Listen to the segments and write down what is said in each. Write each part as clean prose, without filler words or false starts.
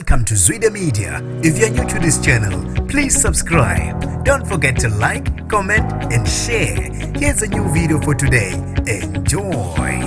Welcome to Zwida Media. If you're new to this channel, please subscribe. Don't forget to like, comment, and share. Here's a new video for today. Enjoy.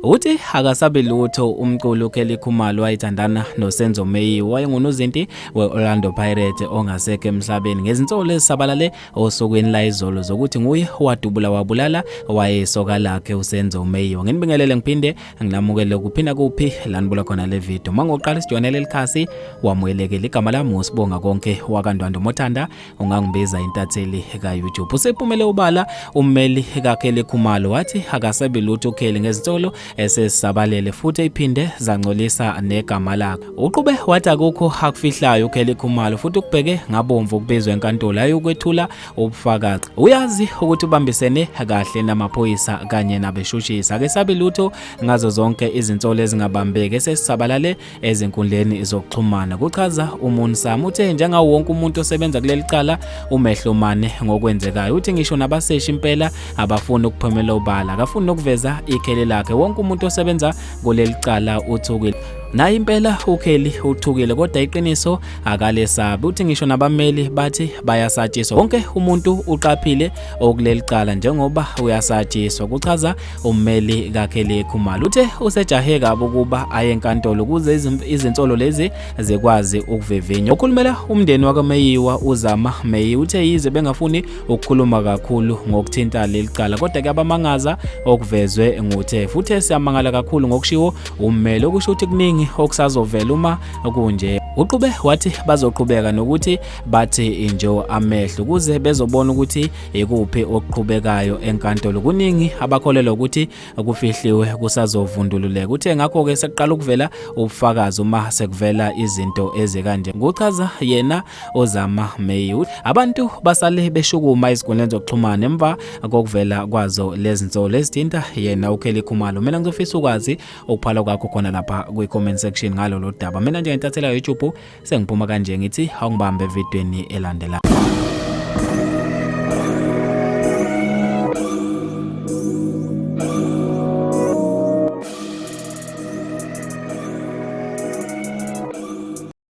Uthi akasabe lutho umculi uKelly Khumalo wayithandana noSenzo Meyiwa wayengunozinti weOrlando Pirates ongasekho emhlabeni ngezinsolo ezisabalale osukwini la izolo zokuthi nguye wadubula wabulala wayesoka lakhe uSenzo Meyiwa. Nginibingelele ngiphinde nginamukele kuphinda kuphi lanibula khona le video. Mangoqala sijonele likhasi wamwelekela igama lami usibonga konke wakandwando Mothanda ungangibiza intatheli kaYouTube. Usephumele ubala ummeli kaKelly Khumalo wathi akasabe lutho uKelly ngezinsolo esesisabalele futhi iphinde zangcolisa negama lakhe. Uqhube wathi akukho akufihlayo uKelly Khumalo futhi ukubheke ngabomvu kubizwe enkantolo ayokwethula ubufakazi. Uyazi ukuthi ubambisene kahle namaphoyisa kanye nabeshushisa. Ake sabe lutho ngazo zonke izinsolo ezingabambeke esesisabalale ezinkundleni zokuxhumana. Kuchaza uMunsam uthe njengawo wonke umuntu osebenza kuleli cala umehlomane ngokwenzekayo. Uthi ngisho nabaseshi impela abafuna ukuphumela ubala akafuni ukuveza ikheli lakhe. Wonke umuntu osebenza kuleli cala uthukile. Naye impela uKelly uthukile kodwa iqiniso akalesabi. Uthi ngisho nabameli bathi bayasatshiswa. Wonke umuntu uqaphile okuleli cala njengoba uyasatshiswa. Kuchaza ummeli kaKelly Khumalo. Uthe usejahe kabi ukuba aye enkantolo ukuze izinsolo lezi zikwazi ukuvivinywa. Ukhulumela umndeni wakaMeyiwa uzama Meyiwa uthe yize bengafuni ukukhuluma kakhulu ngokuthinta leli cala kodwa ke abamangaza okuvezwe nguthe futhi siyamangala kakhulu ngokushiwo ummeli okusho ukuthi kuningi okusazovela uma kunje. Uqhube wathi bazoqhubeka nokuthi bathi injo amehlo ukuze bezobona ukuthi ikuphi okuqhubekayo enkantolo. Kuningi abakholelwa ukuthi kufihliwe kusazovundululeka. Uthe ngakho ke seqala ukuvela ubufakazi uma sekuvela izinto ezikanje. Ngochaza yena ozama Meyiwa abantu basale beshukuma izinkundleni zokuxhumana emva kokuvela kwazo lezi nsolo ezithinta yena uKelly Khumalo. Mina ngizofisa ukwazi ukuphala kwakho khona lapha kwi-comment section ngalo lo daba. Mina nje ngitathela YouTube sengiphuma kanje ngithi awungibambe evidweni elandelayo.